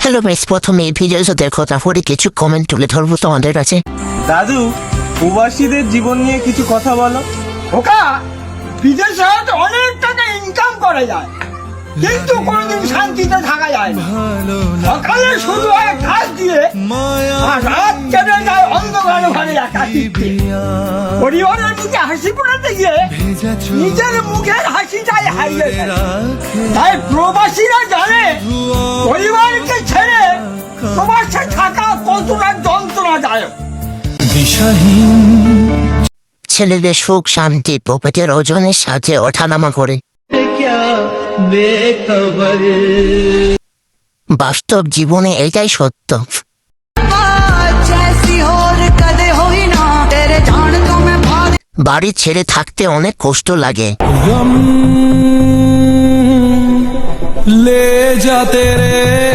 Hello বেশ, প্রথমে এই ভিডিওটা দেখো, তারপরে কিছু কমেন্ট তুলে ধরবো তোমাদের কাছে। দাদু, প্রবাসীদের জীবন নিয়ে কিছু কথা বলো। ওকা বিদেশে হয়তো অনেক টাকা ইনকাম করা যায়, কিন্তু কোনোদিন শান্তিতে থাকা যায় না। সকালে শুরু হয় কাজ দিয়ে, আর রাত কেটে যায় অন্ধকারে ঘরে একা চিত্তে। পরিবারের মুখে হাসি ফোটাতে গিয়ে নিজের মুখের হাসিটাই হারিয়ে যায়। তাই প্রবাসীরা জানে পরিবারকে ছেড়ে প্রবাসে থাকা কতটা যন্ত্রণাদায়ক। ছেলেদের সুখ শান্তি প্রকৃতির ওজনের সাথে ওঠানামা করে। বাস্তব জীবনে এটাই সত্য। বাড়ি ছেড়ে থাকতে অনেক কষ্ট লাগে। ले जा तेरे